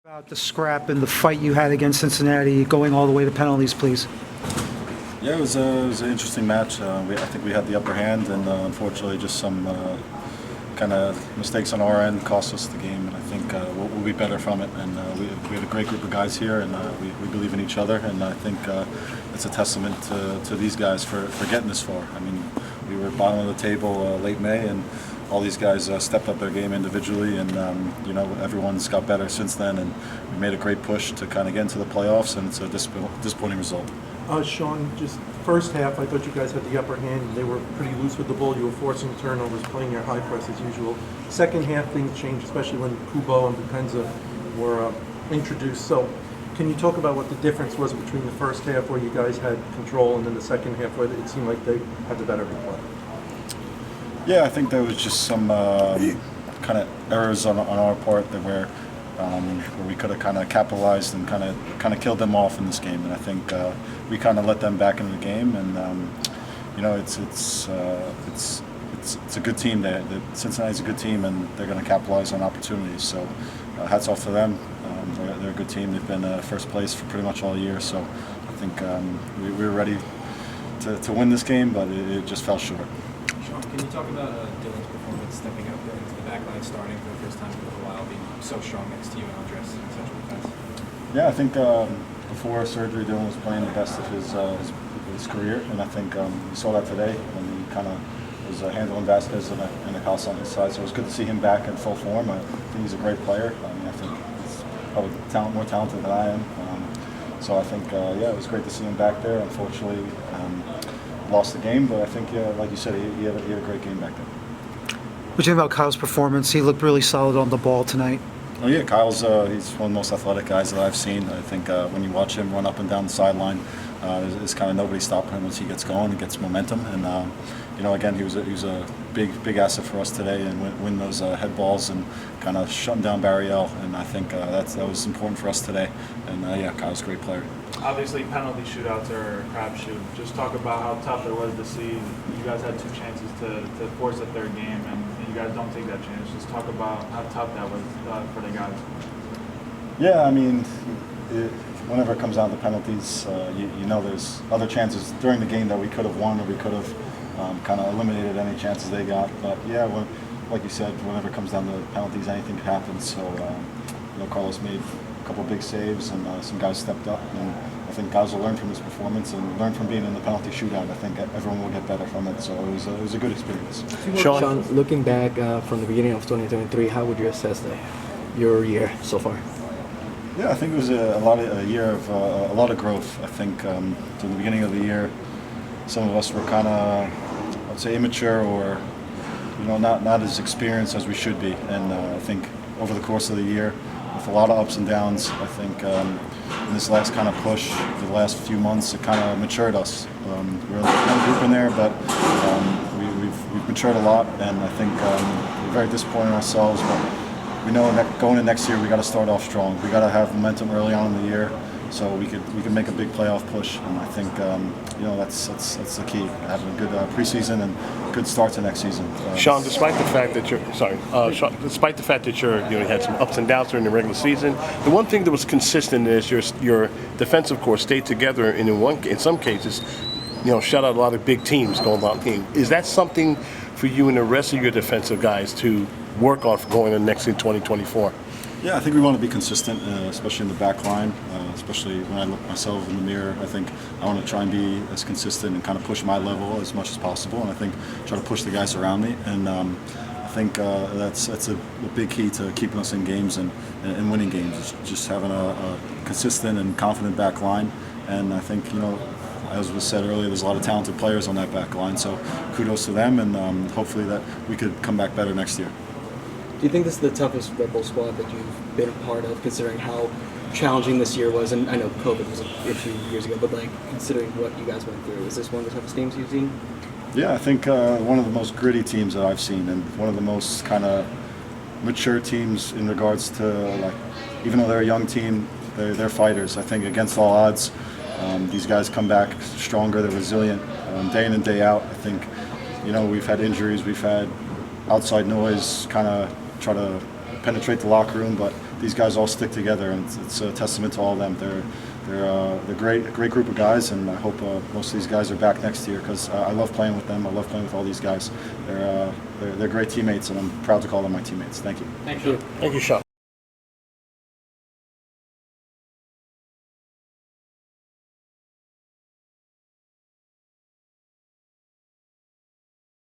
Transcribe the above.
About the scrap and the fight you had against Cincinnati, going all the way to penalties, please. Yeah, it was an interesting match. I think we had the upper hand, and unfortunately, just some kind of mistakes on our end cost us the game. And I think we'll be better from it. And we had a great group of guys here, and we believe in each other. And I think it's a testament to these guys for getting this far. I mean, we were bottom of the table late May, and all these guys stepped up their game individually, and everyone's got better since then, and we made a great push to kind of get into the playoffs, and it's a disappointing result. Sean, just first half, I thought you guys had the upper hand. They were pretty loose with the ball. You were forcing turnovers, playing your high press as usual. Second half, things changed, especially when Kubo and Bupenza were introduced. So can you talk about what the difference was between the first half, where you guys had control, and then the second half, where it seemed like they had the better play? Yeah, I think there was just some kind of errors on our part that where we could have kind of capitalized and kind of killed them off in this game, and I think we kind of let them back into the game, and it's a good team. Cincinnati's a good team, and they're going to capitalize on opportunities. So hats off to them. They're a good team. They've been first place for pretty much all year. So I think we were ready to win this game, but it just fell short. Sean, can you talk about Dylan's performance stepping up there into the back line, starting for the first time in a little while, being so strong next to you and Andres in central defense? Yeah, I think before surgery, Dylan was playing the best of his career, and I think you saw that today when he kind of was handling Vasquez and a house on his side. So it was good to see him back in full form. I think he's a great player. I mean, I think he's probably more talented than I am. So I think, it was great to see him back there. Unfortunately, lost the game, but I think, like you said, he had a great game back there. What do you think about Kyle's performance? He looked really solid on the ball tonight. Oh yeah, Kyle's he's one of the most athletic guys that I've seen. I think when you watch him run up and down the sideline, there's kind of nobody stopping him once he gets going and gets momentum. And again, he was a big asset for us today, and win those head balls and kind of shutting down Barriel. And I think that was important for us today. And Kyle's a great player. Obviously, penalty shootouts are a crapshoot. Just talk about how tough it was to see you guys had two chances to force a third game, and you guys don't take that chance. Just talk about how tough that was for the guys. Yeah, I mean, whenever it comes down to penalties, there's other chances during the game that we could have won, or we could have kind of eliminated any chances they got. But yeah, like you said, whenever it comes down to penalties, anything can happen. So Carlos made a couple of big saves, and some guys stepped up, and I think guys will learn from his performance and learn from being in the penalty shootout. I think everyone will get better from it. So it was a good experience. Sean, looking back from the beginning of 2023, how would you assess your year so far? Yeah, I think it was a year of a lot of growth. I think in the beginning of the year, some of us were kind of, I'd say, immature, or not as experienced as we should be. And I think over the course of the year, with a lot of ups and downs, I think in this last kind of push, the last few months, it kind of matured us. We're a group in there, but we've matured a lot, and I think we're very disappointed in ourselves. But we know that going into next year, we got to start off strong. We got to have momentum early on in the year, so we can make a big playoff push. And I think that's the key: having a good preseason and good start to next season. Sean, despite the fact that you had some ups and downs during the regular season, the one thing that was consistent is your defensive core stayed together, and in some cases, shut out a lot of big teams going out game. Is that something for you and the rest of your defensive guys to work on for going in next in 2024? Yeah, I think we want to be consistent, especially in the back line, especially when I look myself in the mirror. I think I want to try and be as consistent and kind of push my level as much as possible, and I think try to push the guys around me. And I think that's a big key to keeping us in games and winning games, just having a consistent and confident back line. And I think, as was said earlier, there's a lot of talented players on that back line, so kudos to them, and hopefully that we could come back better next year. Do you think this is the toughest Red Bull squad that you've been a part of, considering how challenging this year was? And I know COVID was an issue years ago, but considering what you guys went through, is this one of the toughest teams you've seen? Yeah, I think one of the most gritty teams that I've seen, and one of the most kind of mature teams in regards to, even though they're a young team, they're fighters. I think against all odds, these guys come back stronger, they're resilient, day in and day out. I think, we've had injuries, we've had outside noise kind of try to penetrate the locker room, but these guys all stick together, and it's a testament to all of them. They're a great group of guys, and I hope most of these guys are back next year because I love playing with them. I love playing with all these guys. They're great teammates, and I'm proud to call them my teammates. Thank you. Thank you. Thank you, Sean.